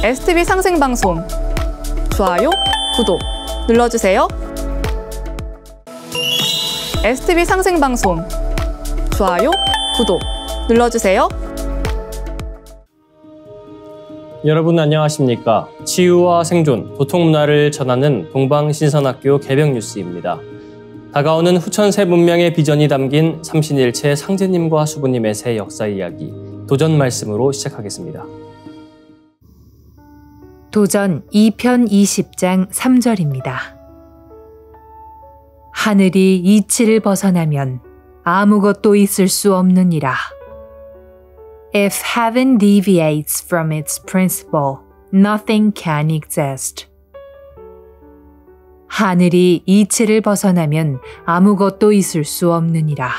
STV 상생방송 좋아요, 구독 눌러주세요. STV 상생방송 좋아요, 구독 눌러주세요. 여러분 안녕하십니까? 치유와 생존, 도통문화를 전하는 동방신선학교 개벽뉴스입니다. 다가오는 후천세 문명의 비전이 담긴 삼신일체 상제님과 수부님의 새 역사 이야기, 도전 말씀으로 시작하겠습니다. 도전 2편 20장 3절입니다. 하늘이 이치를 벗어나면 아무것도 있을 수 없느니라. If heaven deviates from its principle, nothing can exist. 하늘이 이치를 벗어나면 아무것도 있을 수 없느니라.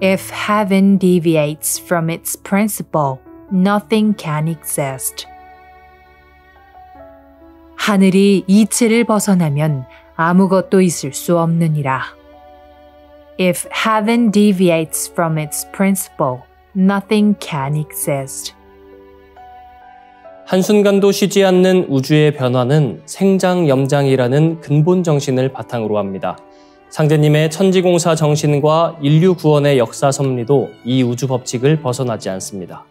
If heaven deviates from its principle, nothing can exist. 하늘이 이치를 벗어나면 아무것도 있을 수 없느니라. If heaven deviates from its principle, nothing can exist. 한순간도 쉬지 않는 우주의 변화는 생장염장이라는 근본 정신을 바탕으로 합니다. 상제님의 천지공사 정신과 인류 구원의 역사 섭리도 이 우주 법칙을 벗어나지 않습니다.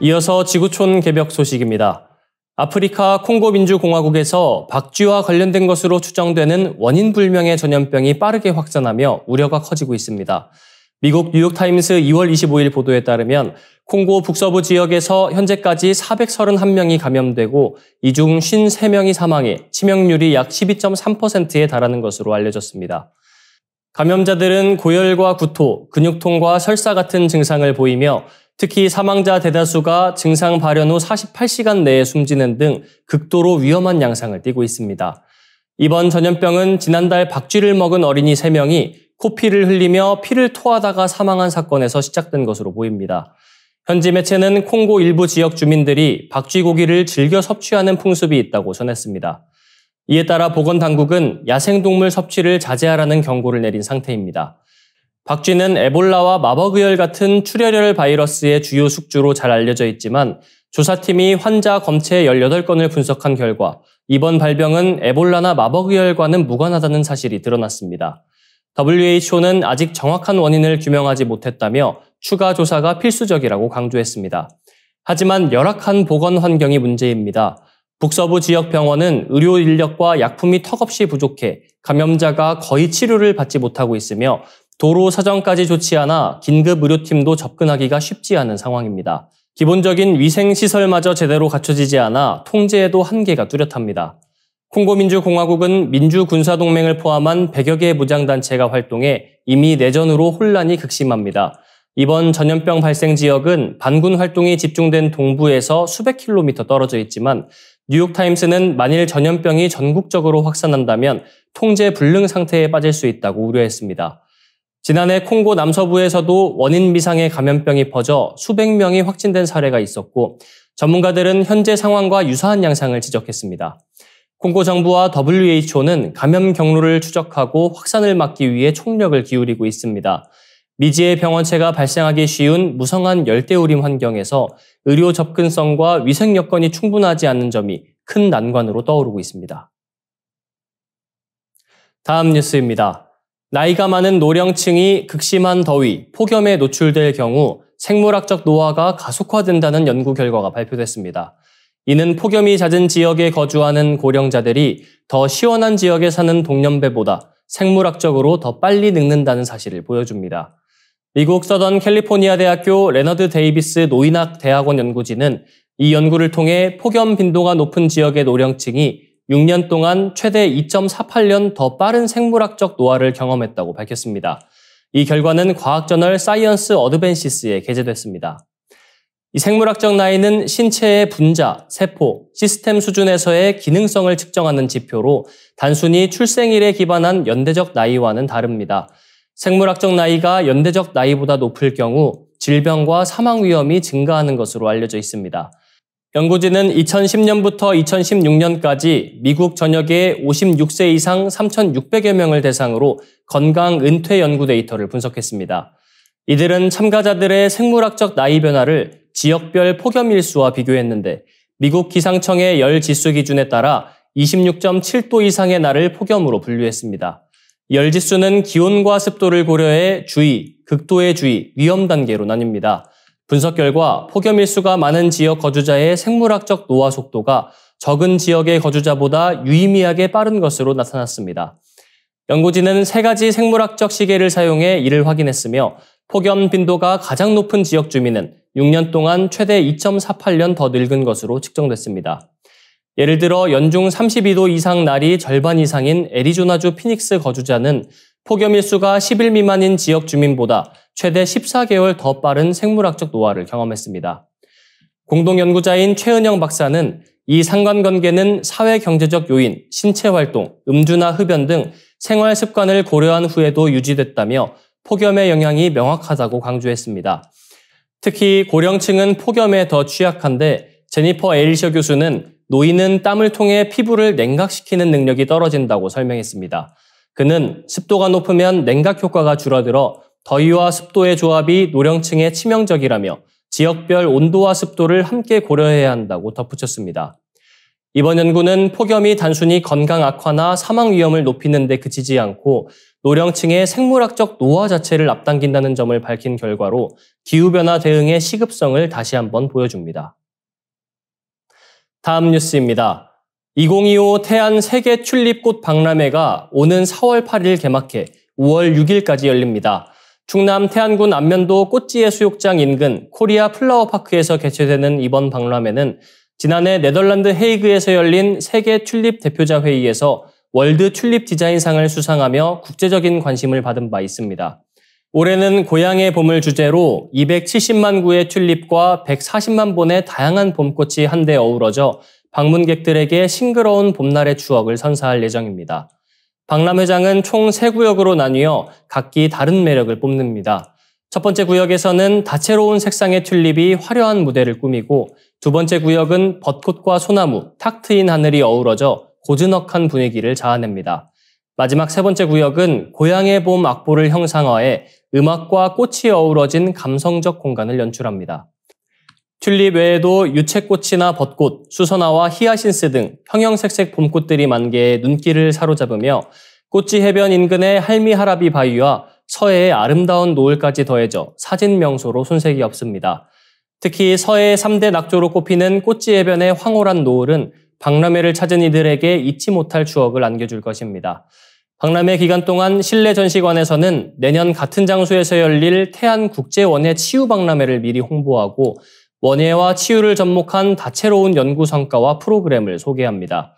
이어서 지구촌 개벽 소식입니다. 아프리카 콩고 민주공화국에서 박쥐와 관련된 것으로 추정되는 원인 불명의 전염병이 빠르게 확산하며 우려가 커지고 있습니다. 미국 뉴욕타임스 2월 25일 보도에 따르면 콩고 북서부 지역에서 현재까지 431명이 감염되고 이 중 53명이 사망해 치명률이 약 12.3%에 달하는 것으로 알려졌습니다. 감염자들은 고열과 구토, 근육통과 설사 같은 증상을 보이며 특히 사망자 대다수가 증상 발현 후 48시간 내에 숨지는 등 극도로 위험한 양상을 띠고 있습니다. 이번 전염병은 지난달 박쥐를 먹은 어린이 3명이 코피를 흘리며 피를 토하다가 사망한 사건에서 시작된 것으로 보입니다. 현지 매체는 콩고 일부 지역 주민들이 박쥐 고기를 즐겨 섭취하는 풍습이 있다고 전했습니다. 이에 따라 보건당국은 야생동물 섭취를 자제하라는 경고를 내린 상태입니다. 박쥐는 에볼라와 마버그열 같은 출혈열 바이러스의 주요 숙주로 잘 알려져 있지만 조사팀이 환자 검체 18건을 분석한 결과 이번 발병은 에볼라나 마버그열과는 무관하다는 사실이 드러났습니다. WHO는 아직 정확한 원인을 규명하지 못했다며 추가 조사가 필수적이라고 강조했습니다. 하지만 열악한 보건 환경이 문제입니다. 북서부 지역 병원은 의료 인력과 약품이 턱없이 부족해 감염자가 거의 치료를 받지 못하고 있으며 도로 사정까지 좋지 않아 긴급 의료팀도 접근하기가 쉽지 않은 상황입니다. 기본적인 위생시설마저 제대로 갖춰지지 않아 통제에도 한계가 뚜렷합니다. 콩고민주공화국은 민주군사동맹을 포함한 100여 개의 무장단체가 활동해 이미 내전으로 혼란이 극심합니다. 이번 전염병 발생 지역은 반군 활동이 집중된 동부에서 수백 킬로미터 떨어져 있지만 뉴욕타임스는 만일 전염병이 전국적으로 확산한다면 통제 불능 상태에 빠질 수 있다고 우려했습니다. 지난해 콩고 남서부에서도 원인 미상의 감염병이 퍼져 수백 명이 확진된 사례가 있었고 전문가들은 현재 상황과 유사한 양상을 지적했습니다. 콩고 정부와 WHO는 감염 경로를 추적하고 확산을 막기 위해 총력을 기울이고 있습니다. 미지의 병원체가 발생하기 쉬운 무성한 열대우림 환경에서 의료 접근성과 위생 여건이 충분하지 않은 점이 큰 난관으로 떠오르고 있습니다. 다음 뉴스입니다. 나이가 많은 노령층이 극심한 더위, 폭염에 노출될 경우 생물학적 노화가 가속화된다는 연구 결과가 발표됐습니다. 이는 폭염이 잦은 지역에 거주하는 고령자들이 더 시원한 지역에 사는 동년배보다 생물학적으로 더 빨리 늙는다는 사실을 보여줍니다. 미국 서던 캘리포니아 대학교 레너드 데이비스 노인학 대학원 연구진은 이 연구를 통해 폭염 빈도가 높은 지역의 노령층이 6년 동안 최대 2.48년 더 빠른 생물학적 노화를 경험했다고 밝혔습니다. 이 결과는 과학저널 사이언스 어드밴시스에 게재됐습니다. 이 생물학적 나이는 신체의 분자, 세포, 시스템 수준에서의 기능성을 측정하는 지표로 단순히 출생일에 기반한 연대적 나이와는 다릅니다. 생물학적 나이가 연대적 나이보다 높을 경우 질병과 사망 위험이 증가하는 것으로 알려져 있습니다. 연구진은 2010년부터 2016년까지 미국 전역의 56세 이상 3,600여 명을 대상으로 건강 은퇴 연구 데이터를 분석했습니다. 이들은 참가자들의 생물학적 나이 변화를 지역별 폭염 일수와 비교했는데 미국 기상청의 열 지수 기준에 따라 26.7도 이상의 날을 폭염으로 분류했습니다. 열 지수는 기온과 습도를 고려해 주의, 극도의 주의, 위험 단계로 나뉩니다. 분석 결과 폭염 일수가 많은 지역 거주자의 생물학적 노화 속도가 적은 지역의 거주자보다 유의미하게 빠른 것으로 나타났습니다. 연구진은 3가지 생물학적 시계를 사용해 이를 확인했으며 폭염 빈도가 가장 높은 지역 주민은 6년 동안 최대 2.48년 더 늙은 것으로 측정됐습니다. 예를 들어 연중 32도 이상 날이 절반 이상인 애리조나주 피닉스 거주자는 폭염 일수가 10일 미만인 지역 주민보다 최대 14개월 더 빠른 생물학적 노화를 경험했습니다. 공동연구자인 최은영 박사는 이 상관관계는 사회-경제적 요인, 신체활동, 음주나 흡연 등 생활 습관을 고려한 후에도 유지됐다며 폭염의 영향이 명확하다고 강조했습니다. 특히 고령층은 폭염에 더 취약한데 제니퍼 에일셔 교수는 노인은 땀을 통해 피부를 냉각시키는 능력이 떨어진다고 설명했습니다. 그는 습도가 높으면 냉각 효과가 줄어들어 더위와 습도의 조합이 노령층에 치명적이라며 지역별 온도와 습도를 함께 고려해야 한다고 덧붙였습니다. 이번 연구는 폭염이 단순히 건강 악화나 사망 위험을 높이는 데 그치지 않고 노령층의 생물학적 노화 자체를 앞당긴다는 점을 밝힌 결과로 기후변화 대응의 시급성을 다시 한번 보여줍니다. 다음 뉴스입니다. 2025 태안 세계 튤립꽃 박람회가 오는 4월 8일 개막해 5월 6일까지 열립니다. 충남 태안군 안면도 꽃지혜 수욕장 인근 코리아 플라워파크에서 개최되는 이번 박람회는 지난해 네덜란드 헤이그에서 열린 세계 튤립 대표자 회의에서 월드 튤립 디자인상을 수상하며 국제적인 관심을 받은 바 있습니다. 올해는 고향의 봄을 주제로 270만 구의 튤립과 140만 본의 다양한 봄꽃이 한데 어우러져 방문객들에게 싱그러운 봄날의 추억을 선사할 예정입니다. 박람회장은 총 3구역으로 나뉘어 각기 다른 매력을 뽐냅니다. 첫 번째 구역에서는 다채로운 색상의 튤립이 화려한 무대를 꾸미고 두 번째 구역은 벚꽃과 소나무, 탁 트인 하늘이 어우러져 고즈넉한 분위기를 자아냅니다. 마지막 세 번째 구역은 고향의 봄 악보를 형상화해 음악과 꽃이 어우러진 감성적 공간을 연출합니다. 튤립 외에도 유채꽃이나 벚꽃, 수선화와 히아신스 등 형형색색 봄꽃들이 만개해 눈길을 사로잡으며 꽃지 해변 인근의 할미하라비 바위와 서해의 아름다운 노을까지 더해져 사진 명소로 손색이 없습니다. 특히 서해의 3대 낙조로 꼽히는 꽃지 해변의 황홀한 노을은 박람회를 찾은 이들에게 잊지 못할 추억을 안겨줄 것입니다. 박람회 기간 동안 실내 전시관에서는 내년 같은 장소에서 열릴 태안국제원예 치유박람회를 미리 홍보하고 원예와 치유를 접목한 다채로운 연구 성과와 프로그램을 소개합니다.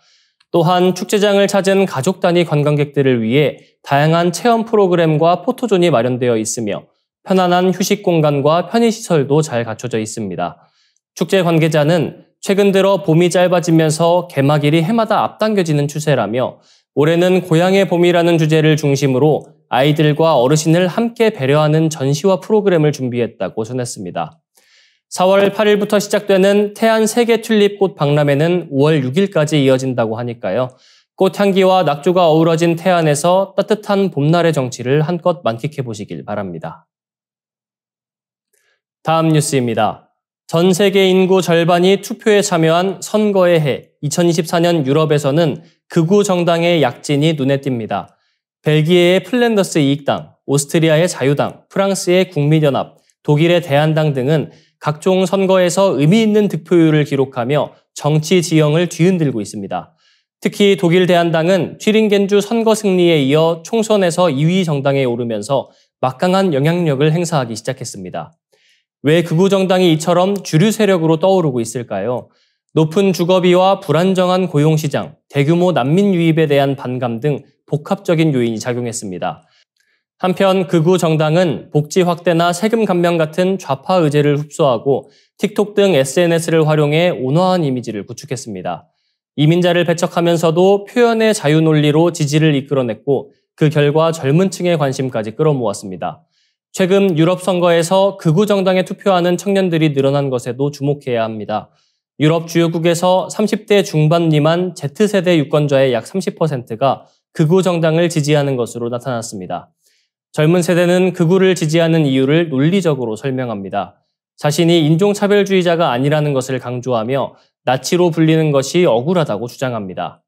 또한 축제장을 찾은 가족 단위 관광객들을 위해 다양한 체험 프로그램과 포토존이 마련되어 있으며 편안한 휴식 공간과 편의시설도 잘 갖춰져 있습니다. 축제 관계자는 최근 들어 봄이 짧아지면서 개막일이 해마다 앞당겨지는 추세라며 올해는 고향의 봄이라는 주제를 중심으로 아이들과 어르신을 함께 배려하는 전시와 프로그램을 준비했다고 전했습니다. 4월 8일부터 시작되는 태안 세계 튤립꽃 박람회는 5월 6일까지 이어진다고 하니까요. 꽃향기와 낙조가 어우러진 태안에서 따뜻한 봄날의 정취를 한껏 만끽해 보시길 바랍니다. 다음 뉴스입니다. 전 세계 인구 절반이 투표에 참여한 선거의 해 2024년 유럽에서는 극우 정당의 약진이 눈에 띕니다. 벨기에의 플랜더스 이익당, 오스트리아의 자유당, 프랑스의 국민연합, 독일의 대한당 등은 각종 선거에서 의미 있는 득표율을 기록하며 정치 지형을 뒤흔들고 있습니다. 특히 독일 대한당은 튀링겐주 선거 승리에 이어 총선에서 2위 정당에 오르면서 막강한 영향력을 행사하기 시작했습니다. 왜 극우 정당이 이처럼 주류 세력으로 떠오르고 있을까요? 높은 주거비와 불안정한 고용시장, 대규모 난민 유입에 대한 반감 등 복합적인 요인이 작용했습니다. 한편 극우 정당은 복지 확대나 세금 감면 같은 좌파 의제를 흡수하고 틱톡 등 SNS를 활용해 온화한 이미지를 구축했습니다. 이민자를 배척하면서도 표현의 자유 논리로 지지를 이끌어냈고 그 결과 젊은 층의 관심까지 끌어모았습니다. 최근 유럽 선거에서 극우 정당에 투표하는 청년들이 늘어난 것에도 주목해야 합니다. 유럽 주요국에서 30대 중반 미만 Z세대 유권자의 약 30%가 극우 정당을 지지하는 것으로 나타났습니다. 젊은 세대는 극우를 지지하는 이유를 논리적으로 설명합니다. 자신이 인종차별주의자가 아니라는 것을 강조하며 나치로 불리는 것이 억울하다고 주장합니다.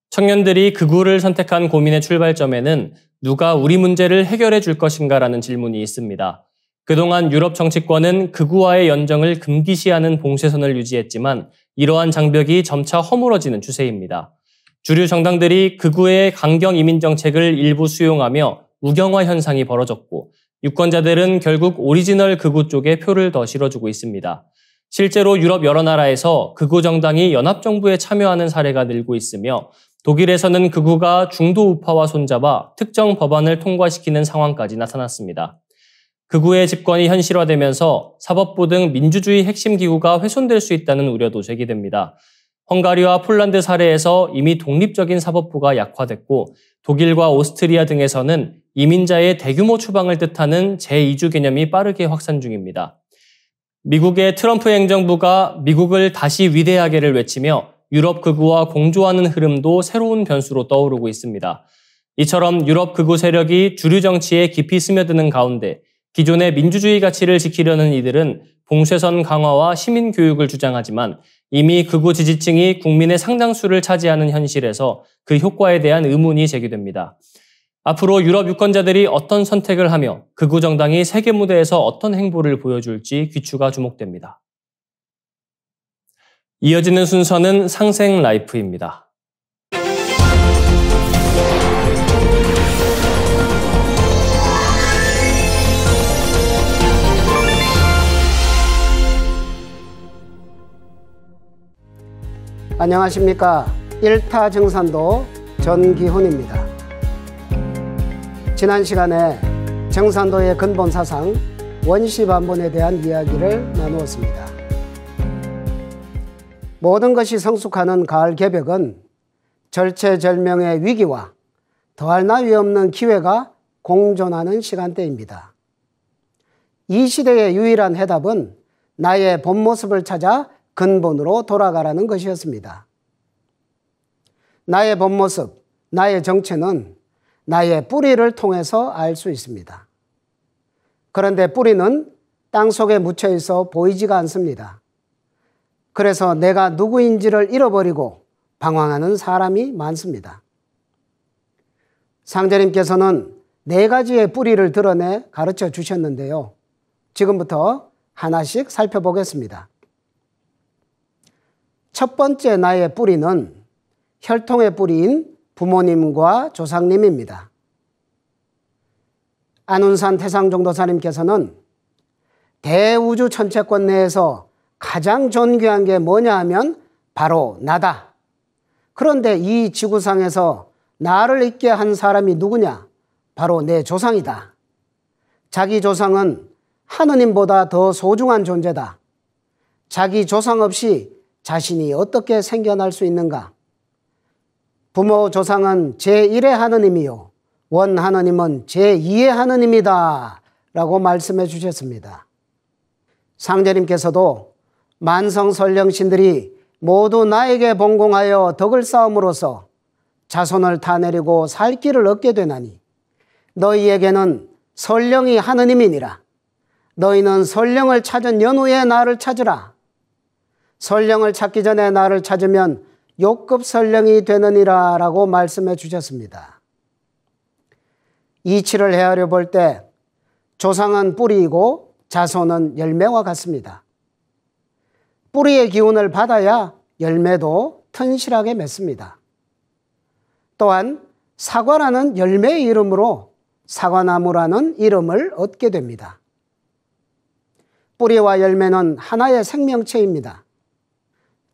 청년들이 극우를 선택한 고민의 출발점에는 누가 우리 문제를 해결해 줄 것인가라는 질문이 있습니다. 그동안 유럽 정치권은 극우와의 연정을 금기시하는 봉쇄선을 유지했지만 이러한 장벽이 점차 허물어지는 추세입니다. 주류 정당들이 극우의 강경 이민 정책을 일부 수용하며 우경화 현상이 벌어졌고 유권자들은 결국 오리지널 극우 쪽에 표를 더 실어주고 있습니다. 실제로 유럽 여러 나라에서 극우 정당이 연합정부에 참여하는 사례가 늘고 있으며 독일에서는 극우가 중도 우파와 손잡아 특정 법안을 통과시키는 상황까지 나타났습니다. 극우의 집권이 현실화되면서 사법부 등 민주주의 핵심 기구가 훼손될 수 있다는 우려도 제기됩니다. 헝가리와 폴란드 사례에서 이미 독립적인 사법부가 약화됐고 독일과 오스트리아 등에서는 이민자의 대규모 추방을 뜻하는 제2주 개념이 빠르게 확산 중입니다. 미국의 트럼프 행정부가 미국을 다시 위대하게를 외치며 유럽 극우와 공조하는 흐름도 새로운 변수로 떠오르고 있습니다. 이처럼 유럽 극우 세력이 주류 정치에 깊이 스며드는 가운데 기존의 민주주의 가치를 지키려는 이들은 봉쇄선 강화와 시민 교육을 주장하지만 이미 극우 지지층이 국민의 상당수를 차지하는 현실에서 그 효과에 대한 의문이 제기됩니다. 앞으로 유럽 유권자들이 어떤 선택을 하며 극우 정당이 세계 무대에서 어떤 행보를 보여줄지 귀추가 주목됩니다. 이어지는 순서는 상생 라이프입니다. 안녕하십니까. 1타 정산도 전기훈입니다. 지난 시간에 정산도의 근본 사상 원시반본에 대한 이야기를 나누었습니다. 모든 것이 성숙하는 가을 개벽은 절체절명의 위기와 더할 나위 없는 기회가 공존하는 시간대입니다. 이 시대의 유일한 해답은 나의 본 모습을 찾아 근본으로 돌아가라는 것이었습니다. 나의 본 모습, 나의 정체는 나의 뿌리를 통해서 알 수 있습니다. 그런데 뿌리는 땅속에 묻혀 있어 보이지가 않습니다. 그래서 내가 누구인지를 잃어버리고 방황하는 사람이 많습니다. 상제님께서는 4가지의 뿌리를 드러내 가르쳐 주셨는데요. 지금부터 하나씩 살펴보겠습니다. 첫 번째 나의 뿌리는 혈통의 뿌리인 부모님과 조상님입니다. 안운산 태상종도사님께서는 대우주 천체권 내에서 가장 존귀한 게 뭐냐 하면 바로 나다. 그런데 이 지구상에서 나를 있게 한 사람이 누구냐? 바로 내 조상이다. 자기 조상은 하느님보다 더 소중한 존재다. 자기 조상 없이 자신이 어떻게 생겨날 수 있는가? 부모 조상은 제1의 하느님이요 원 하느님은 제2의 하느님이다 라고 말씀해 주셨습니다. 상제님께서도 만성설령신들이 모두 나에게 봉공하여 덕을 쌓음으로써 자손을 타내리고 살 길을 얻게 되나니 너희에게는 설령이 하느님이니라. 너희는 설령을 찾은 연후에 나를 찾으라. 설령을 찾기 전에 나를 찾으면 욕급 설령이 되느니라 라고 말씀해 주셨습니다. 이치를 헤아려 볼 때 조상은 뿌리이고 자손은 열매와 같습니다. 뿌리의 기운을 받아야 열매도 튼실하게 맺습니다. 또한 사과라는 열매의 이름으로 사과나무라는 이름을 얻게 됩니다. 뿌리와 열매는 하나의 생명체입니다.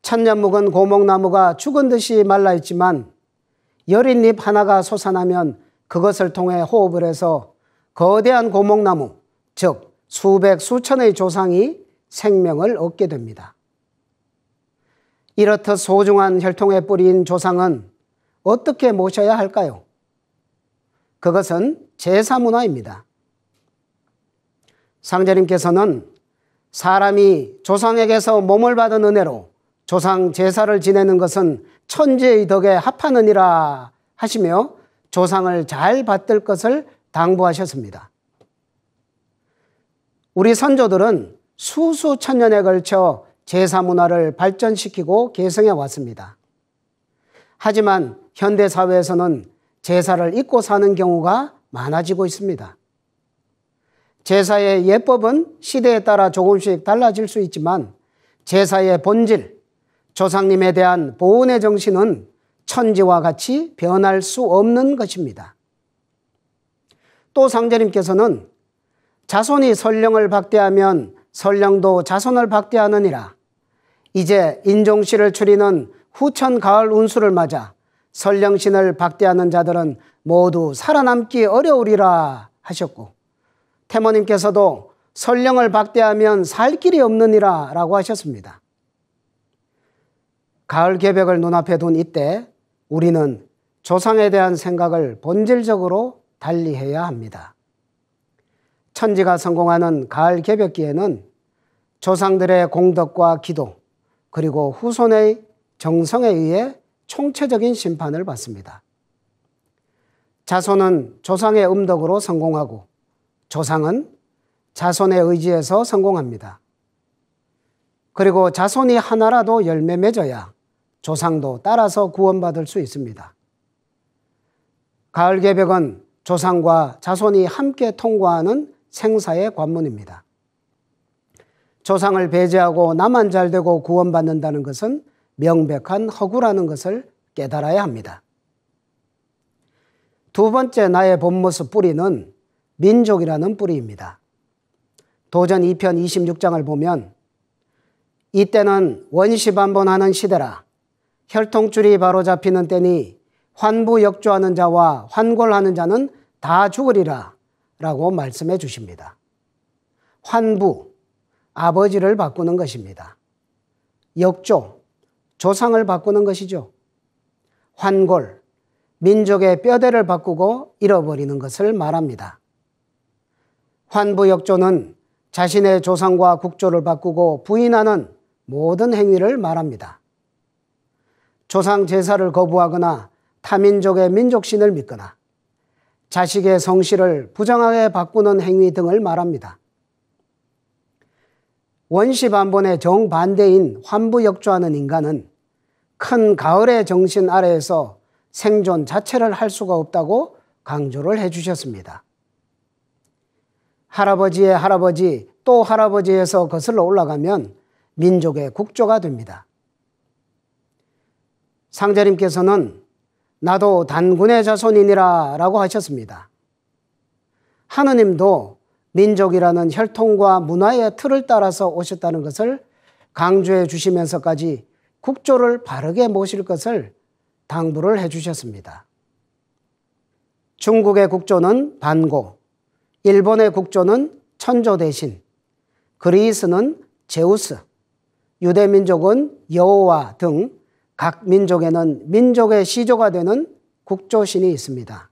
천년 묵은 고목나무가 죽은 듯이 말라있지만 여린 잎 하나가 솟아나면 그것을 통해 호흡을 해서 거대한 고목나무, 즉 수백 수천의 조상이 생명을 얻게 됩니다. 이렇듯 소중한 혈통의 뿌리인 조상은 어떻게 모셔야 할까요? 그것은 제사문화입니다. 상제님께서는 사람이 조상에게서 몸을 받은 은혜로 조상 제사를 지내는 것은 천지의 덕에 합하느니라 하시며 조상을 잘 받들 것을 당부하셨습니다. 우리 선조들은 수수천년에 걸쳐 제사 문화를 발전시키고 개성해 왔습니다. 하지만 현대 사회에서는 제사를 잊고 사는 경우가 많아지고 있습니다. 제사의 예법은 시대에 따라 조금씩 달라질 수 있지만 제사의 본질, 조상님에 대한 보훈의 정신은 천지와 같이 변할 수 없는 것입니다. 또 상제님께서는 자손이 선령을 박대하면 선령도 자손을 박대하느니라. 이제 인종씨를 추리는 후천 가을 운수를 맞아 선령신을 박대하는 자들은 모두 살아남기 어려우리라 하셨고, 태모님께서도 선령을 박대하면 살 길이 없느니라 라고 하셨습니다. 가을 개벽을 눈앞에 둔 이때 우리는 조상에 대한 생각을 본질적으로 달리해야 합니다. 천지가 성공하는 가을 개벽기에는 조상들의 공덕과 기도 그리고 후손의 정성에 의해 총체적인 심판을 받습니다. 자손은 조상의 음덕으로 성공하고 조상은 자손의 의지에서 성공합니다. 그리고 자손이 하나라도 열매 맺어야 조상도 따라서 구원받을 수 있습니다. 가을 개벽은 조상과 자손이 함께 통과하는 생사의 관문입니다. 조상을 배제하고 나만 잘되고 구원받는다는 것은 명백한 허구라는 것을 깨달아야 합니다. 두 번째 나의 본모습 뿌리는 민족이라는 뿌리입니다. 도전 2편 26장을 보면 이때는 원시반본하는 시대라. 혈통줄이 바로 잡히는 때니 환부역조하는 자와 환골하는 자는 다 죽으리라 라고 말씀해 주십니다. 환부, 아버지를 바꾸는 것입니다. 역조, 조상을 바꾸는 것이죠. 환골, 민족의 뼈대를 바꾸고 잃어버리는 것을 말합니다. 환부역조는 자신의 조상과 국조를 바꾸고 부인하는 모든 행위를 말합니다. 조상 제사를 거부하거나 타민족의 민족신을 믿거나 자식의 성씨를 부정하게 바꾸는 행위 등을 말합니다. 원시반본의 정반대인 환부역조하는 인간은 큰 가을의 정신 아래에서 생존 자체를 할 수가 없다고 강조를 해주셨습니다. 할아버지의 할아버지 또 할아버지에서 거슬러 올라가면 민족의 국조가 됩니다. 상제님께서는 나도 단군의 자손이니라 라고 하셨습니다. 하느님도 민족이라는 혈통과 문화의 틀을 따라서 오셨다는 것을 강조해 주시면서까지 국조를 바르게 모실 것을 당부를 해 주셨습니다. 중국의 국조는 반고, 일본의 국조는 천조 대신, 그리스는 제우스, 유대민족은 여호와 등 각 민족에는 민족의 시조가 되는 국조신이 있습니다.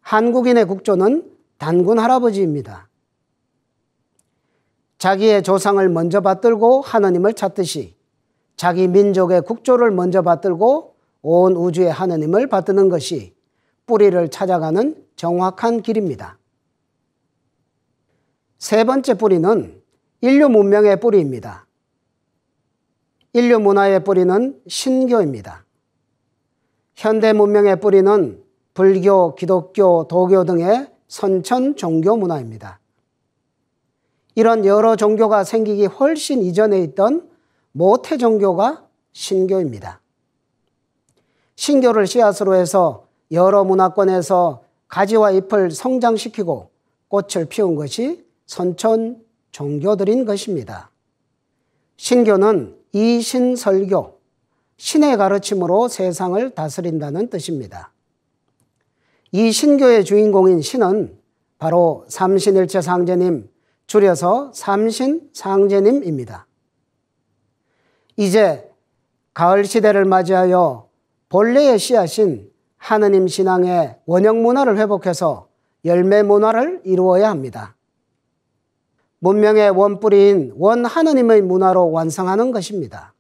한국인의 국조는 단군 할아버지입니다. 자기의 조상을 먼저 받들고 하느님을 찾듯이 자기 민족의 국조를 먼저 받들고 온 우주의 하느님을 받드는 것이 뿌리를 찾아가는 정확한 길입니다. 세 번째 뿌리는 인류 문명의 뿌리입니다. 인류 문화의 뿌리는 신교입니다. 현대 문명의 뿌리는 불교, 기독교, 도교 등의 선천 종교 문화입니다. 이런 여러 종교가 생기기 훨씬 이전에 있던 모태 종교가 신교입니다. 신교를 씨앗으로 해서 여러 문화권에서 가지와 잎을 성장시키고 꽃을 피운 것이 선천 종교들인 것입니다. 신교는 이신설교, 신의 가르침으로 세상을 다스린다는 뜻입니다. 이 신교의 주인공인 신은 바로 삼신일체 상제님, 줄여서 삼신상제님입니다. 이제 가을 시대를 맞이하여 본래의 씨앗인 하느님 신앙의 원형 문화를 회복해서 열매 문화를 이루어야 합니다. 문명의 원뿌리인 원하느님의 문화로 완성하는 것입니다.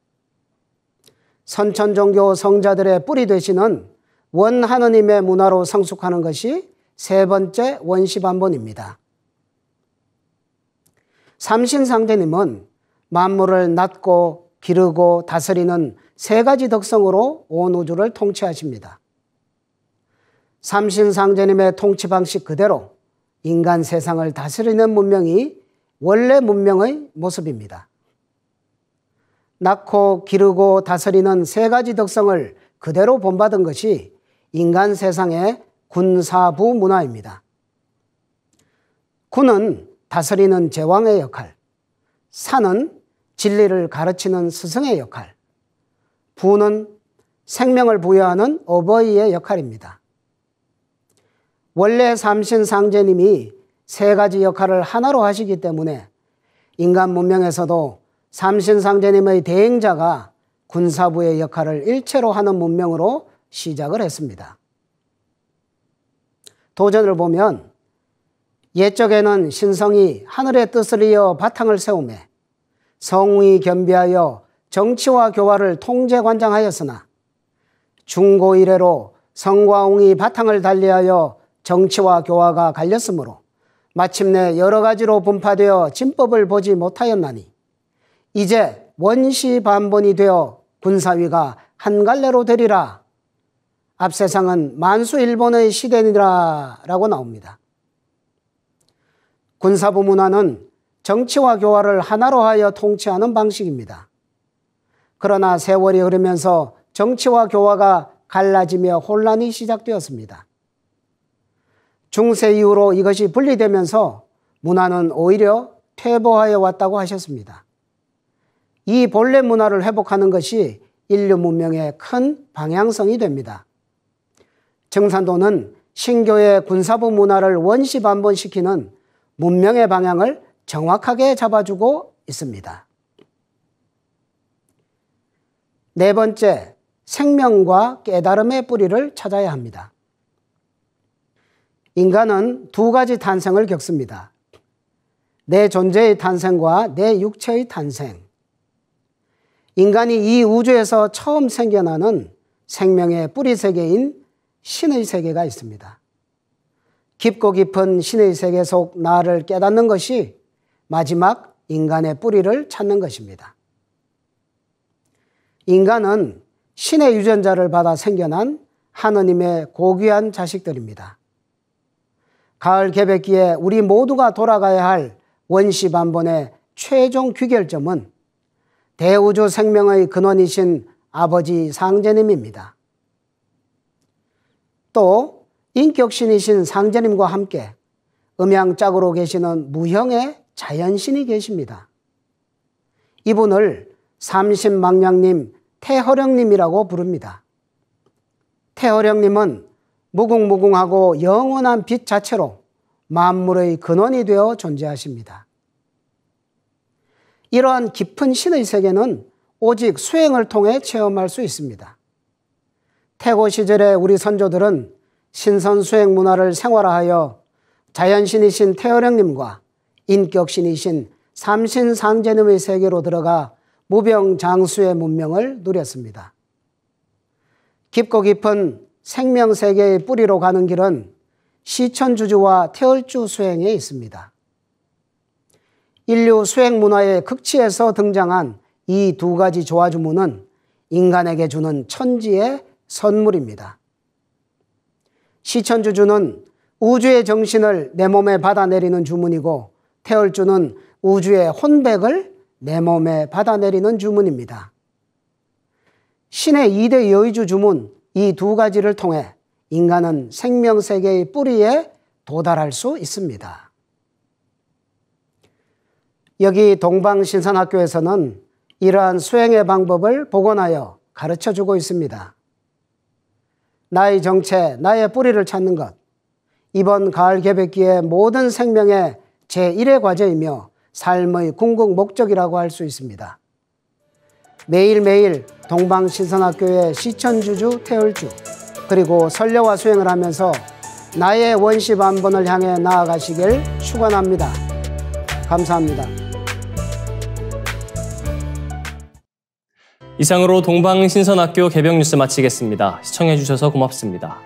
선천종교 성자들의 뿌리 되시는 원하느님의 문화로 성숙하는 것이 세 번째 원시반본입니다. 삼신상제님은 만물을 낳고 기르고 다스리는 세 가지 덕성으로 온 우주를 통치하십니다. 삼신상제님의 통치 방식 그대로 인간 세상을 다스리는 문명이 원래 문명의 모습입니다. 낳고 기르고 다스리는 세 가지 덕성을 그대로 본받은 것이 인간 세상의 군사부 문화입니다. 군은 다스리는 제왕의 역할, 사는 진리를 가르치는 스승의 역할, 부는 생명을 부여하는 어버이의 역할입니다. 원래 삼신상제님이 세 가지 역할을 하나로 하시기 때문에 인간 문명에서도 삼신상제님의 대행자가 군사부의 역할을 일체로 하는 문명으로 시작을 했습니다. 도전을 보면 옛적에는 신성이 하늘의 뜻을 이어 바탕을 세우매 성웅이 겸비하여 정치와 교화를 통제관장하였으나 중고 이래로 성과 웅이 바탕을 달리하여 정치와 교화가 갈렸으므로 마침내 여러 가지로 분파되어 진법을 보지 못하였나니 이제 원시반본이 되어 군사위가 한 갈래로 되리라. 앞세상은 만수일본의 시대니라 라고 나옵니다. 군사부 문화는 정치와 교화를 하나로 하여 통치하는 방식입니다. 그러나 세월이 흐르면서 정치와 교화가 갈라지며 혼란이 시작되었습니다. 중세 이후로 이것이 분리되면서 문화는 오히려 퇴보하여 왔다고 하셨습니다. 이 본래 문화를 회복하는 것이 인류 문명의 큰 방향성이 됩니다. 정산도는 신교의 군사부 문화를 원시반본시키는 문명의 방향을 정확하게 잡아주고 있습니다. 네 번째, 생명과 깨달음의 뿌리를 찾아야 합니다. 인간은 두 가지 탄생을 겪습니다. 내 존재의 탄생과 내 육체의 탄생. 인간이 이 우주에서 처음 생겨나는 생명의 뿌리 세계인 신의 세계가 있습니다. 깊고 깊은 신의 세계 속 나를 깨닫는 것이 마지막 인간의 뿌리를 찾는 것입니다. 인간은 신의 유전자를 받아 생겨난 하느님의 고귀한 자식들입니다. 가을 개백기에 우리 모두가 돌아가야 할 원시반본의 최종 귀결점은 대우주 생명의 근원이신 아버지 상제님입니다. 또 인격신이신 상제님과 함께 음양짝으로 계시는 무형의 자연신이 계십니다. 이분을 삼신망량님, 태허령님이라고 부릅니다. 태허령님은 무궁무궁하고 영원한 빛 자체로 만물의 근원이 되어 존재하십니다. 이러한 깊은 신의 세계는 오직 수행을 통해 체험할 수 있습니다. 태고 시절에 우리 선조들은 신선수행 문화를 생활화하여 자연신이신 태어령님과 인격신이신 삼신상제님의 세계로 들어가 무병장수의 문명을 누렸습니다. 깊고 깊은 생명세계의 뿌리로 가는 길은 시천주주와 태얼주 수행에 있습니다. 인류 수행 문화의 극치에서 등장한 이 두 가지 조화주문은 인간에게 주는 천지의 선물입니다. 시천주주는 우주의 정신을 내 몸에 받아내리는 주문이고 태얼주는 우주의 혼백을 내 몸에 받아내리는 주문입니다. 신의 2대 여의주 주문, 이 두 가지를 통해 인간은 생명세계의 뿌리에 도달할 수 있습니다. 여기 동방신선학교에서는 이러한 수행의 방법을 복원하여 가르쳐주고 있습니다. 나의 정체, 나의 뿌리를 찾는 것, 이번 가을 개백기의 모든 생명의 제1의 과제이며 삶의 궁극 목적이라고 할 수 있습니다. 매일매일 동방신선학교의 시천주주, 태얼주, 그리고 설려와 수행을 하면서 나의 원시반본을 향해 나아가시길 축원합니다. 감사합니다. 이상으로 동방신선학교 개벽 뉴스 마치겠습니다. 시청해주셔서 고맙습니다.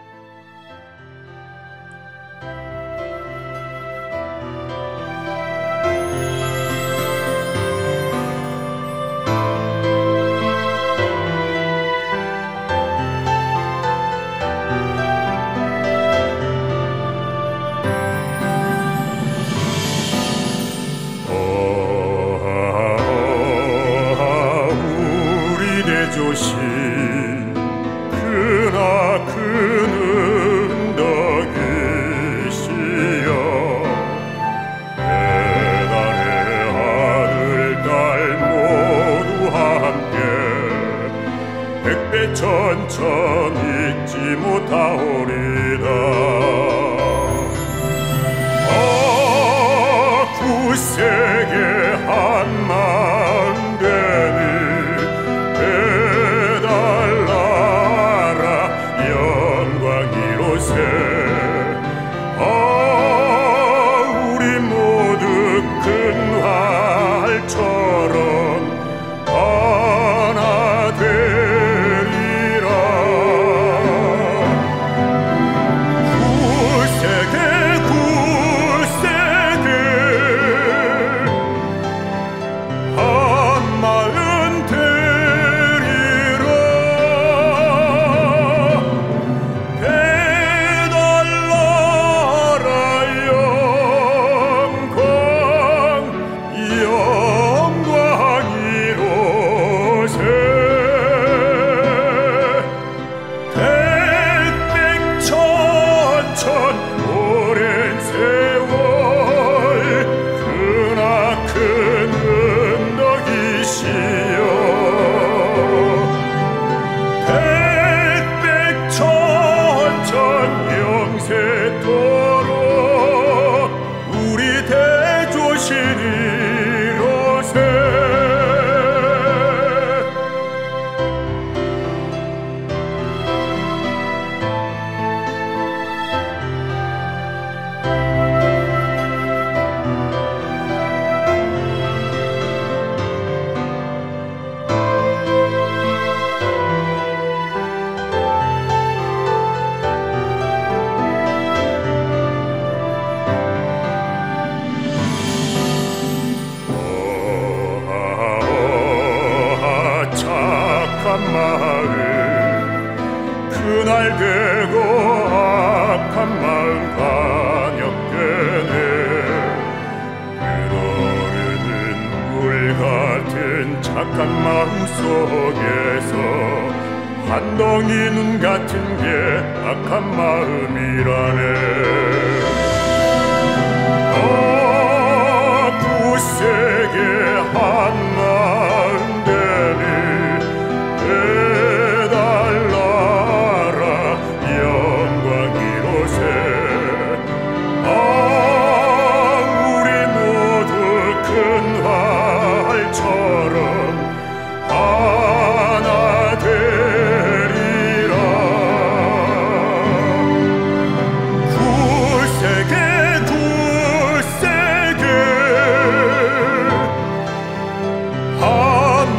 전천 잊지 못하오리다. 굳세게 한 마음 되니 배달나라 영광 이로새. 우리 모두 큰 활처럼 하나 되리라. 굳세게 한 마음 되리라. 배달나라 영광 이로새. 백백천천 오랜 세월 크나큰 언덕이시여. 백백천천 영세토록 우리 대조신이로세. 착한 마음 그날 되고 악한 마음 반역되네. 흐르는 물 같은 착한 마음 속에서 한 덩이 눈 같은 게 악한 마음이라네. 굳세게 한 마음 되니 배달나라 영광 이로새. 우리 모두 큰 활처럼 하나 되리라. 굳세게 한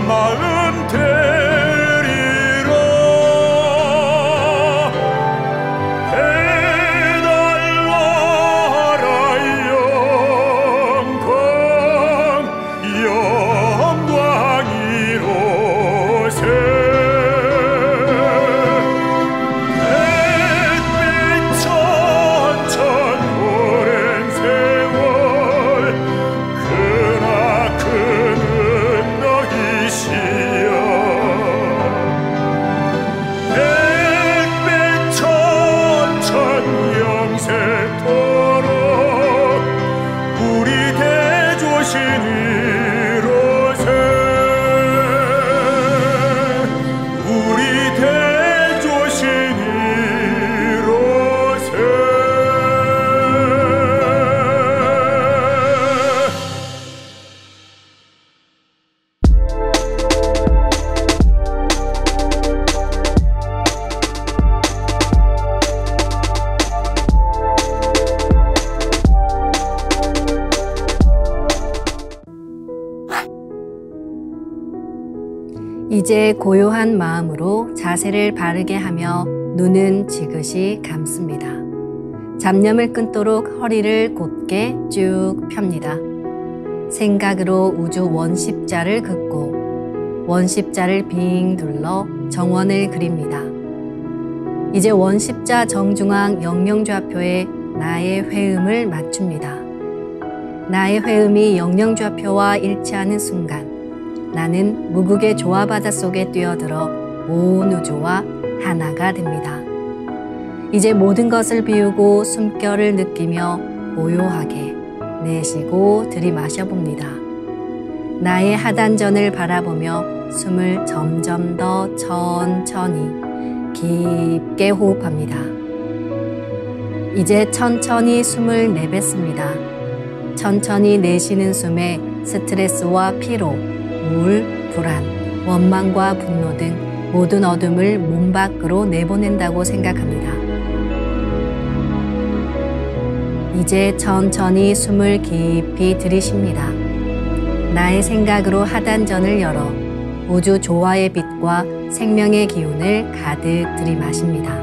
마음 되리라. 배달나라 영광 이로새. 백백천천 오랜 세월 크나큰 언덕이시여. 백백천천 영세토록 우리 대조신이로새. 우리 대조신이로새. 이제 고요한 마음으로 자세를 바르게 하며 눈은 지그시 감습니다. 잡념을 끊도록 허리를 곧게 쭉 펴니다. 생각으로 우주 원십자를 긋고 원십자를 빙 둘러 정원을 그립니다. 이제 원십자 정중앙 영영좌표에 나의 회음을 맞춥니다. 나의 회음이 영영좌표와 일치하는 순간 나는 무국의 조화바다 속에 뛰어들어 온 우주와 하나가 됩니다. 이제 모든 것을 비우고 숨결을 느끼며 고요하게 내쉬고 들이마셔 봅니다. 나의 하단전을 바라보며 숨을 점점 더 천천히 깊게 호흡합니다. 이제 천천히 숨을 내뱉습니다. 천천히 내쉬는 숨에 스트레스와 피로, 우울, 불안, 원망과 분노 등 모든 어둠을 몸 밖으로 내보낸다고 생각합니다. 이제 천천히 숨을 깊이 들이쉽니다. 나의 생각으로 하단전을 열어 우주 조화의 빛과 생명의 기운을 가득 들이마십니다.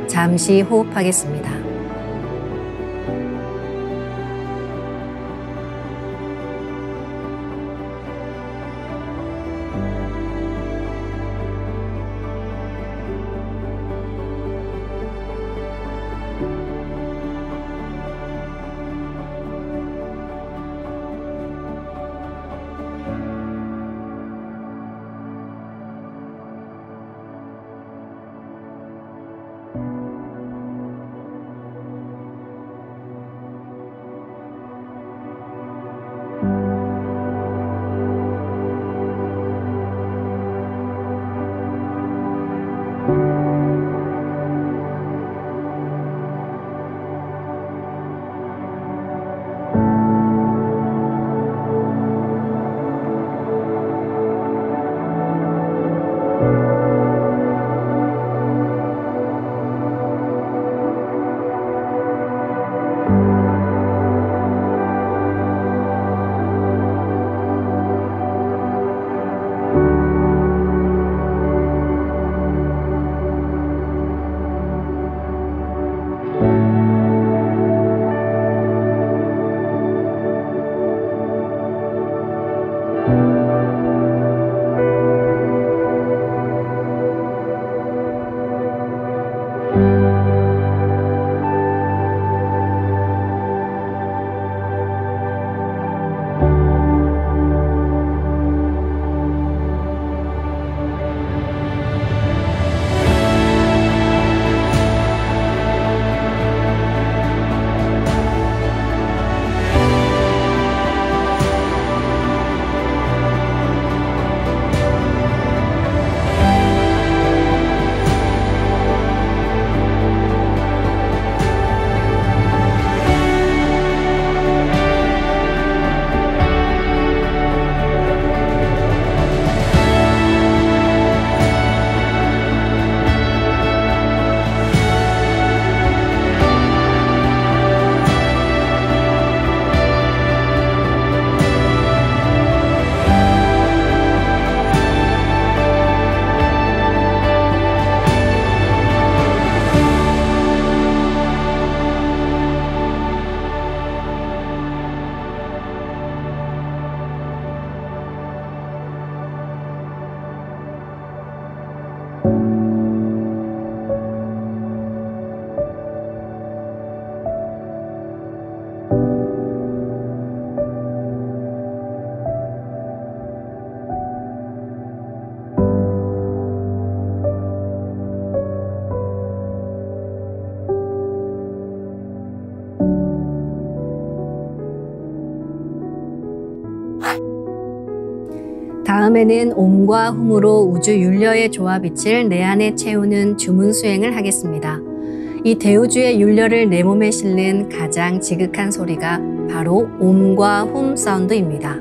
잠시 호흡하겠습니다. 다음에는 옴과 훔으로 우주 율려의 조화빛을 내 안에 채우는 주문 수행을 하겠습니다. 이 대우주의 율려를 내 몸에 실는 가장 지극한 소리가 바로 옴과 훔 사운드입니다.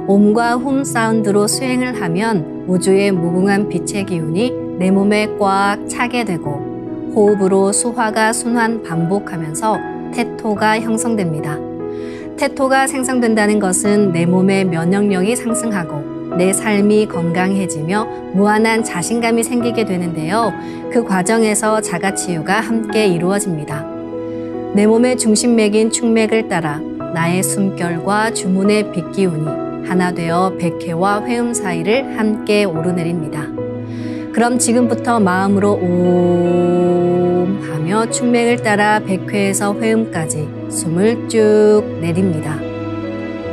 옴과 훔 사운드로 수행을 하면 우주의 무궁한 빛의 기운이 내 몸에 꽉 차게 되고 호흡으로 수화가 순환 반복하면서 태토가 형성됩니다. 태토가 생성된다는 것은 내 몸의 면역력이 상승하고 내 삶이 건강해지며 무한한 자신감이 생기게 되는데요. 그 과정에서 자가치유가 함께 이루어집니다. 내 몸의 중심맥인 축맥을 따라 나의 숨결과 주문의 빛기운이 하나 되어 백회와 회음 사이를 함께 오르내립니다. 그럼 지금부터 마음으로 옴 하며 축맥을 따라 백회에서 회음까지 숨을 쭉 내립니다.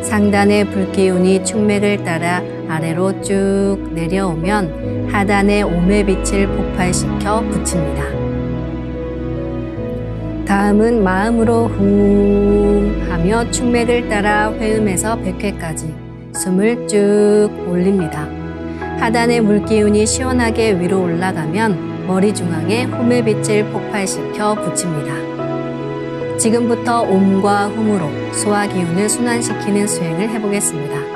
상단의 불기운이 축맥을 따라 아래로 쭉 내려오면 하단의 옴의 빛을 폭발시켜 붙입니다. 다음은 마음으로 훔 하며 축맥을 따라 회음에서 백회까지 숨을 쭉 올립니다. 하단의 물기운이 시원하게 위로 올라가면 머리 중앙에 홈의 빛을 폭발시켜 붙입니다. 지금부터 옴과 훔으로 소화 기운을 순환시키는 수행을 해보겠습니다.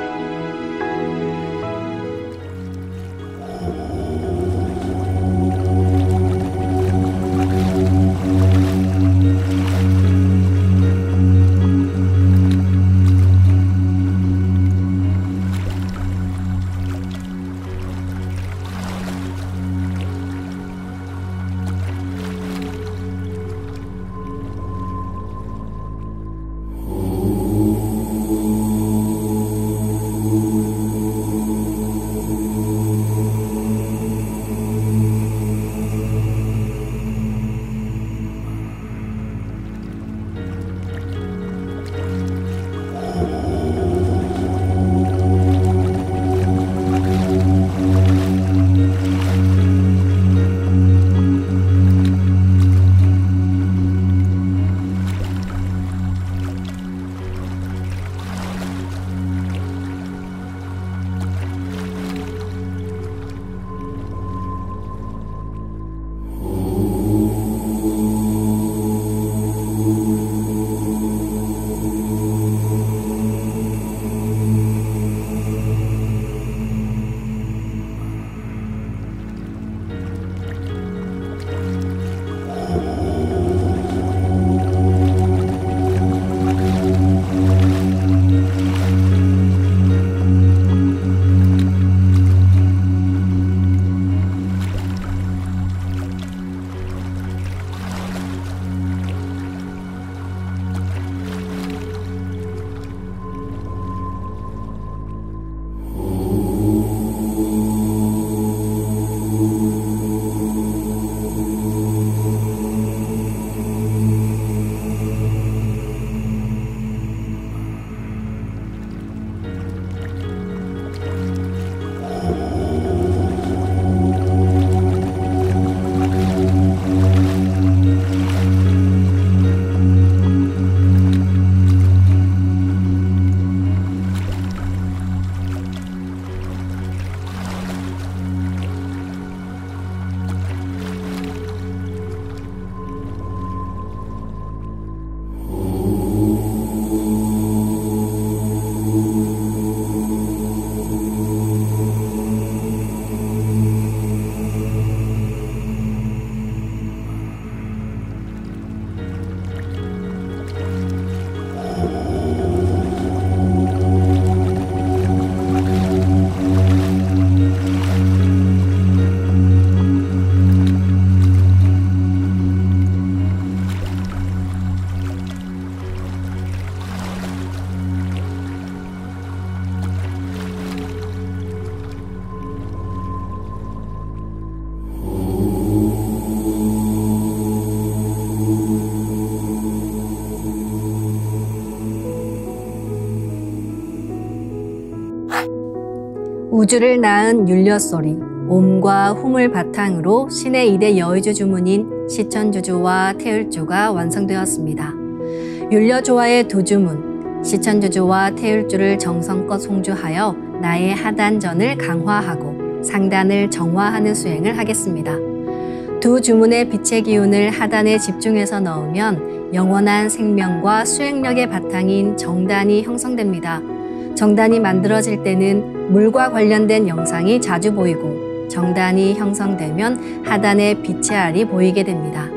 우주를 낳은 율려소리, 옴과 훔을 바탕으로 신의 2대 여의주 주문인 시천주주와 태율주가 완성되었습니다. 율려조화의 두 주문, 시천주주와 태율주를 정성껏 송주하여 나의 하단전을 강화하고 상단을 정화하는 수행을 하겠습니다. 두 주문의 빛의 기운을 하단에 집중해서 넣으면 영원한 생명과 수행력의 바탕인 정단이 형성됩니다. 정단이 만들어질 때는 물과 관련된 영상이 자주 보이고 정단이 형성되면 하단에 빛의 알이 보이게 됩니다.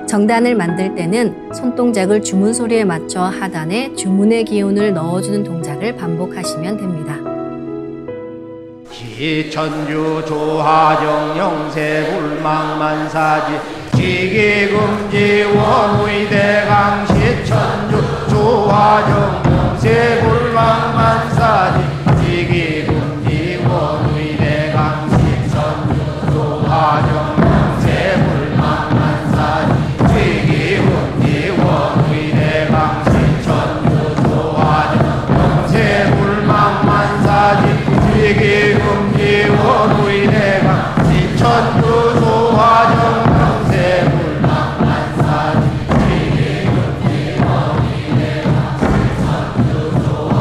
정단을 만들 때는 손동작을 주문 소리에 맞춰 하단에 주문의 기운을 넣어주는 동작을 반복하시면 됩니다. 시천주 조하정 영세불망만사지 지기금지 원의대강 시천주 조하정 영세불망만사지 지기금지 원의대강 시천주 조하정 영세불망만사지 지기금지 원의대강 시천주 조하정 영세불망만사지 지기금지 원의대강 시천주 조하정 영세불망만사지 지기금지 원의대강 시천주 조하정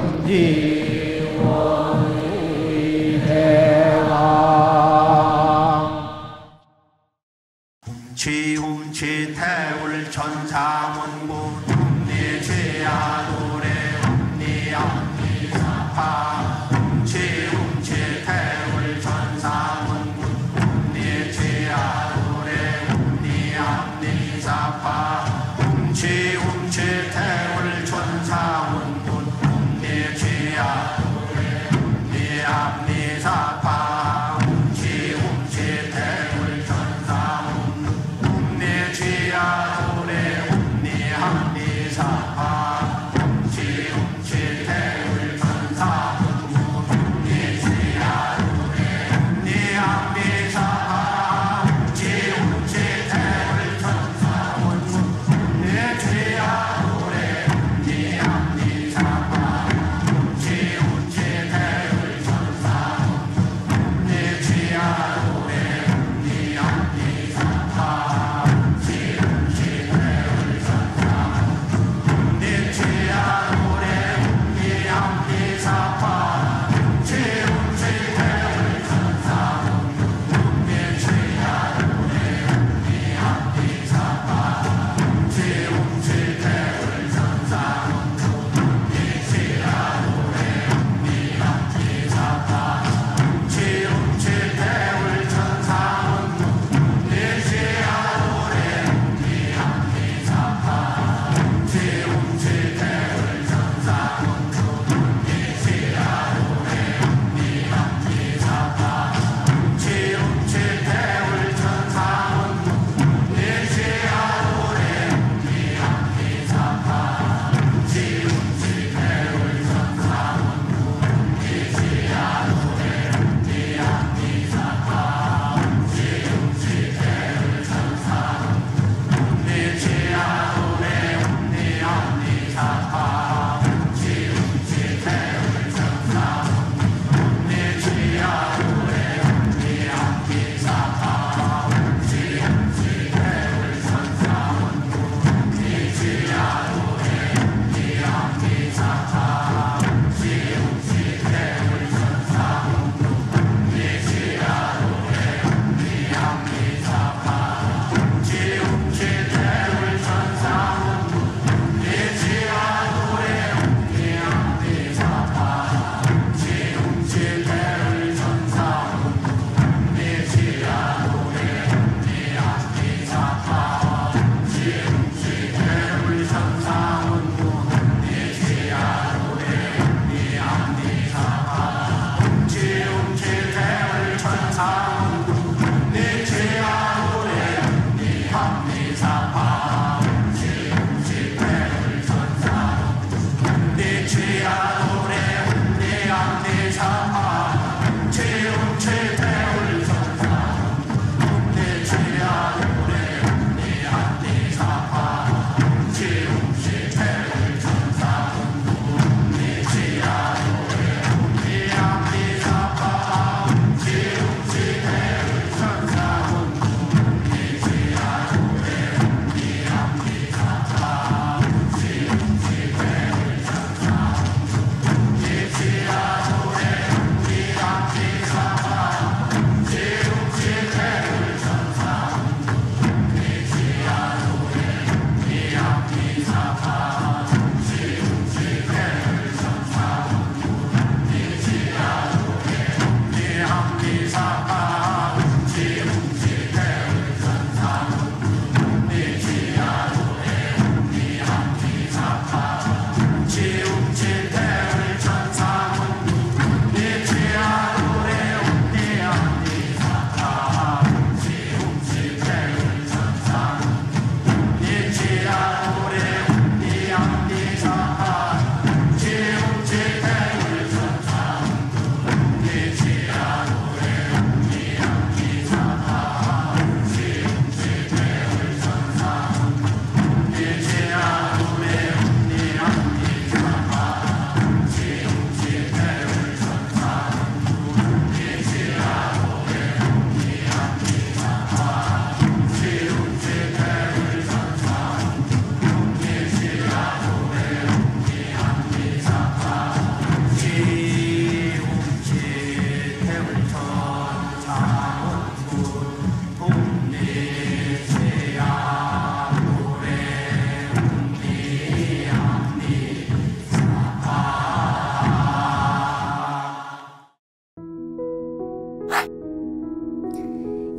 흠지 원우이 대왕 훔치 태울 천사문구 훔니 죄야 노래 훔니 암니사파 훔치 태울 천사문구 훔니 죄야 노래 훔니 암니사파 훔치 태울 천사문구 훔니 죄야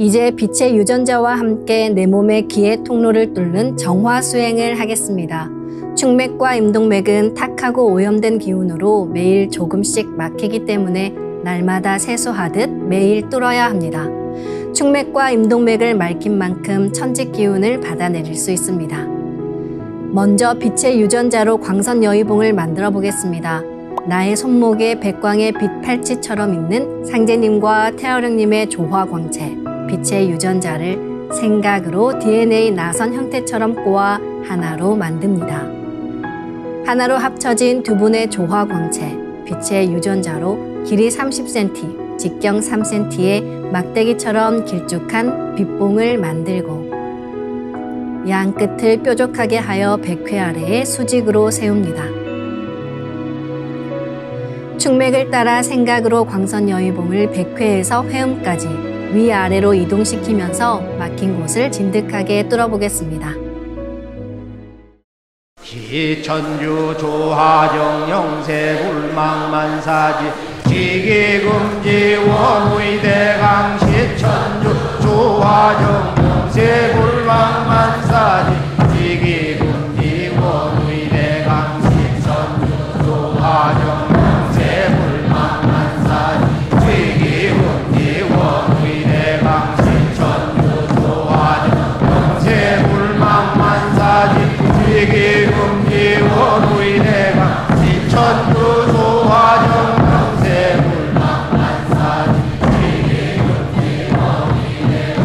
이제 빛의 유전자와 함께 내 몸의 기의 통로를 뚫는 정화 수행을 하겠습니다. 충맥과 임동맥은 탁하고 오염된 기운으로 매일 조금씩 막히기 때문에 날마다 세수하듯 매일 뚫어야 합니다. 충맥과 임동맥을 맑힌 만큼 천직 기운을 받아내릴 수 있습니다. 먼저 빛의 유전자로 광선 여의봉을 만들어 보겠습니다. 나의 손목에 백광의 빛 팔찌처럼 있는 상제님과 태어령님의 조화광채, 빛의 유전자를 생각으로 DNA 나선 형태처럼 꼬아 하나로 만듭니다. 하나로 합쳐진 두 분의 조화광채, 빛의 유전자로 길이 30cm, 직경 3cm의 막대기처럼 길쭉한 빛봉을 만들고 양 끝을 뾰족하게 하여 백회 아래에 수직으로 세웁니다. 충맥을 따라 생각으로 광선 여의봉을 백회에서 회음까지 위아래로 이동시키면서 막힌 곳을 진득하게 뚫어보겠습니다. 기천주 조하정 영세 불망만사지 지기금지 원의대강 시천주 조하정 영세 불망만사지 지기금지 원의대강 시천주 조하정 영세 불망만사지 지기금지 원의대강 시천주 조하정 영세 불망만사지 지기금지 원의대강 시천주 조하정 영세 불망만사지 지기금지 원의대강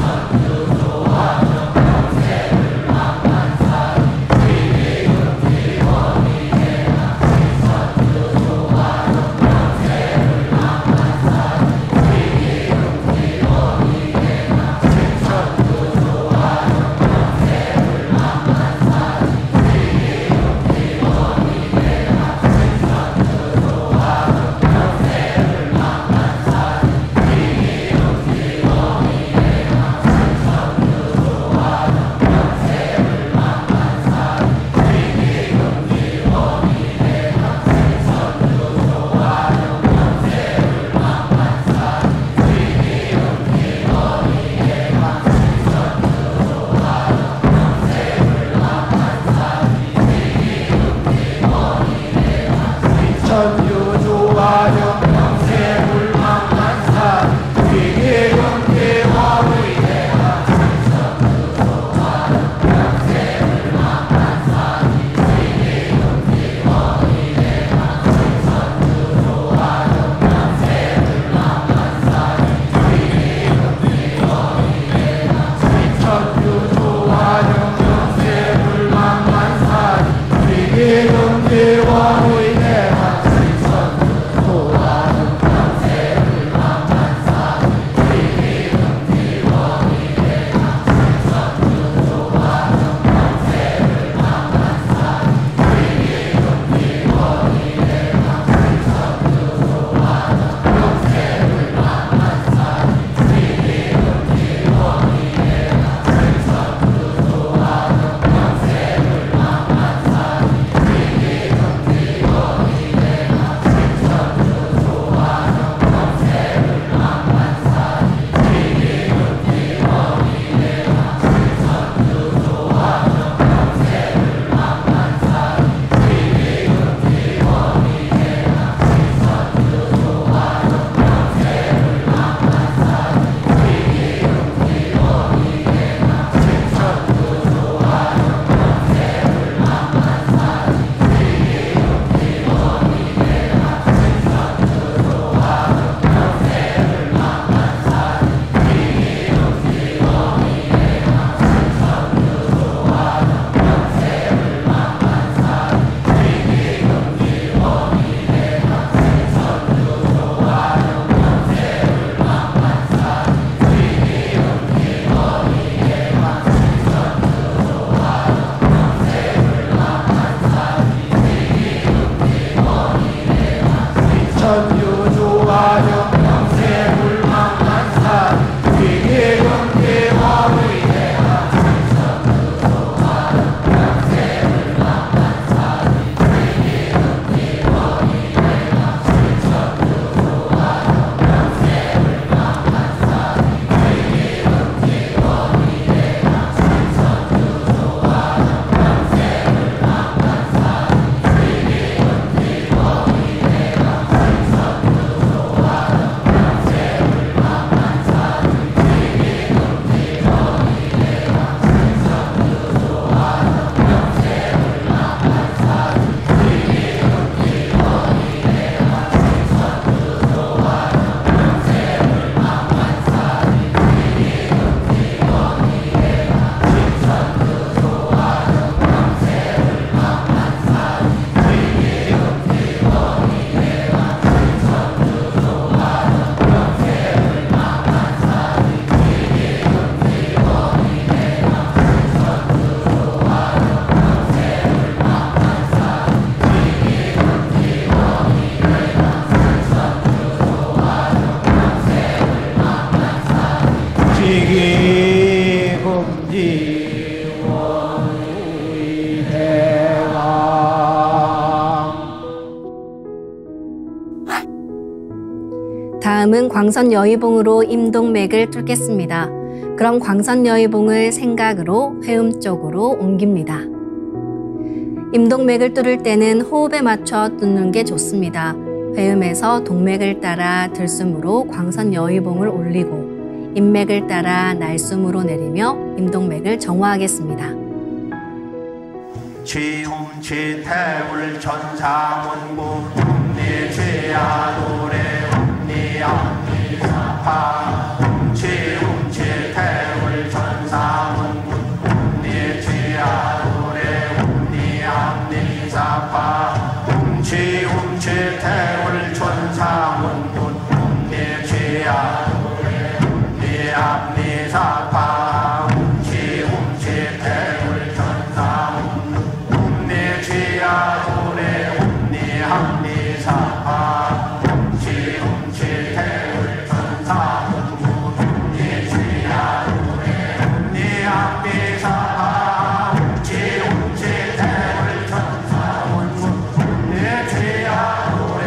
시천주 조하정 영세 불망만사지 지기금지 원의대강 시천주 조하정 영세 불망만사지 지기금지 원의대강 시천주 조하정 영세 불망만사지 천주 조화정 영세 불망만사지 지기금지 원의대강 시천주 조화정 영세 불망만사지 지기금지 원의대강 시천주 조화정 영세 불망만사지 지기금지 원의대강 시천주 조화정 영세 불망만사지 지기금지 원의대강 시천주 조화정 다음은 광선 여의봉으로 임동맥을 뚫겠습니다. 그럼 광선 여의봉을 생각으로 회음 쪽으로 옮깁니다. 임동맥을 뚫을 때는 호흡에 맞춰 뚫는 게 좋습니다. 회음에서 동맥을 따라 들숨으로 광선 여의봉을 올리고 인맥을 따라 날숨으로 내리며 임동맥을 정화하겠습니다. 취음취태울 천사문구 음니취야도래 음니암니사파 취음취태울 천사문구 음니취야도래 음니암니사파 취음취태울 천사문구 음니취야도래 음니암니사파 취음취태울 천사문구 음니취야도래 음니암니사파 취음취태울 천사문구 음니취야도래 음니암니사파 취음취태울 천사문구 음니취야도래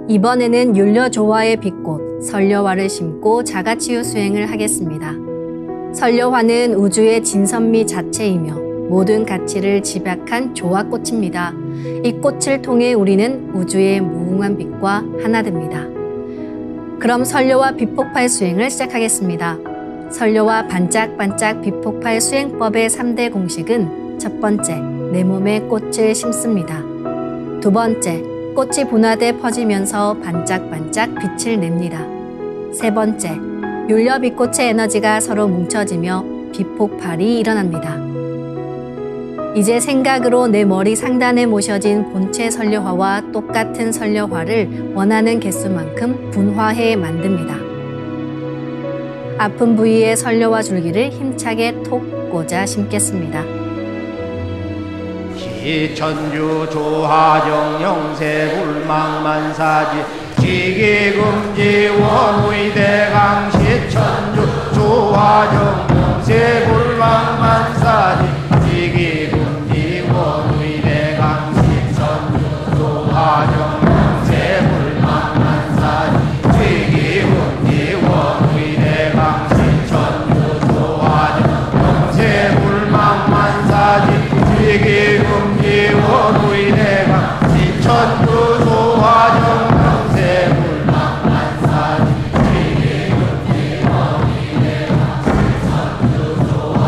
이번에는 율려조화의 빛꽃 설려화를 심고 자가치유 수행을 하겠습니다. 설려화는 우주의 진선미 자체이며 모든 가치를 집약한 조화꽃입니다. 이 꽃을 통해 우리는 우주의 무궁한 빛과 하나 됩니다. 그럼 설려화 빛폭발 수행을 시작하겠습니다. 설려화 반짝반짝 빛폭발 수행법의 3대 공식은 첫 번째, 내 몸에 꽃을 심습니다. 두 번째, 꽃이 분화돼 퍼지면서 반짝반짝 빛을 냅니다. 세 번째, 율려 빛꽃의 에너지가 서로 뭉쳐지며 빛폭발이 일어납니다. 이제 생각으로 내 머리 상단에 모셔진 본체 설려화와 똑같은 설려화를 원하는 개수만큼 분화해 만듭니다. 아픈 부위에 설려화 줄기를 힘차게 톡 꽂아 심겠습니다. 시천주 조하정 영세불망만사지 지기금지 원의대강 시천주 조하정 영세불망만사지 지기금지 원의대강 시천주 조하정 영세불망만사지 지기금지 원의대강 시천주 조하정 영세불망만사지 지기금지 원의대강 시천주 조하정 영세불망만사지 지기금지 원의대강 시천주 조하정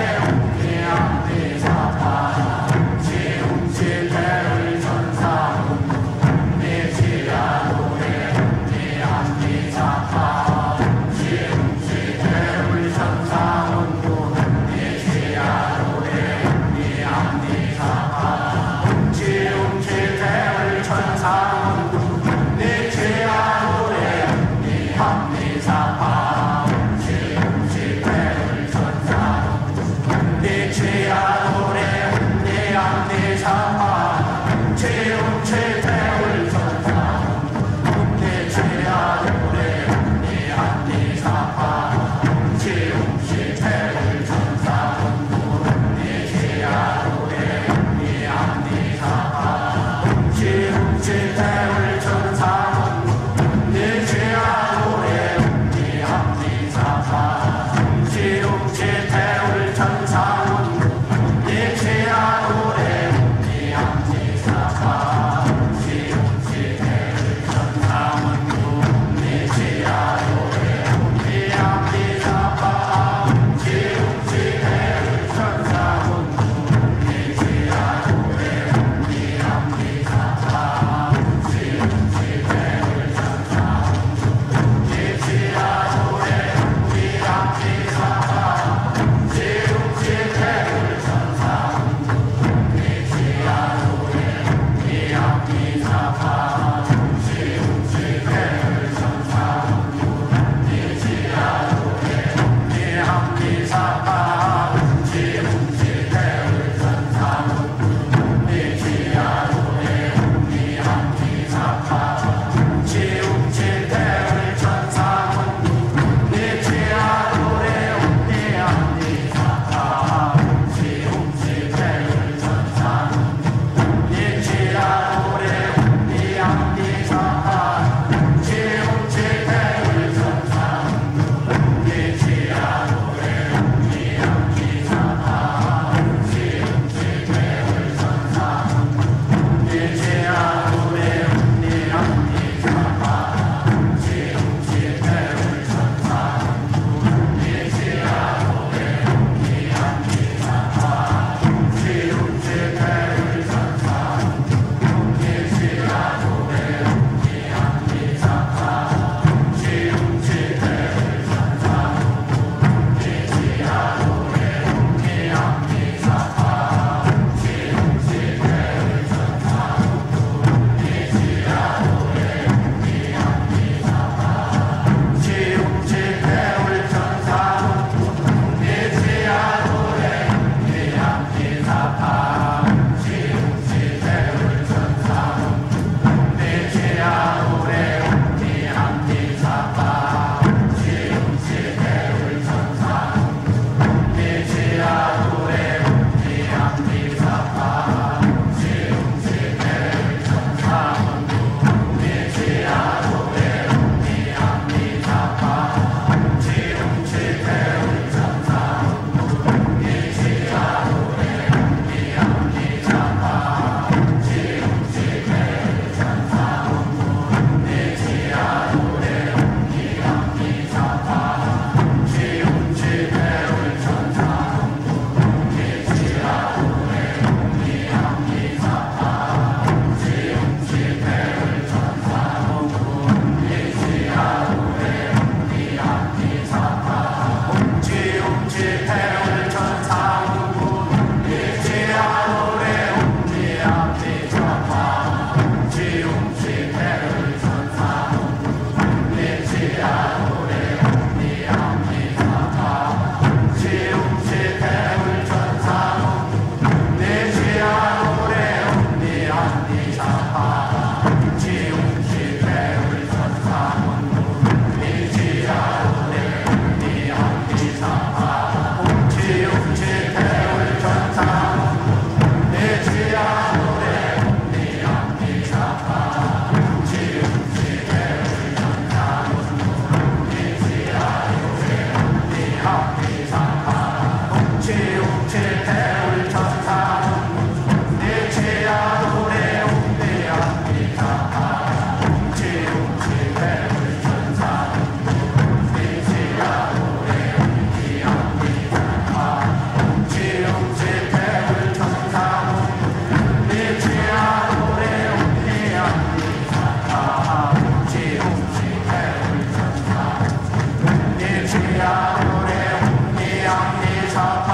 야 노래 웅미양미 사파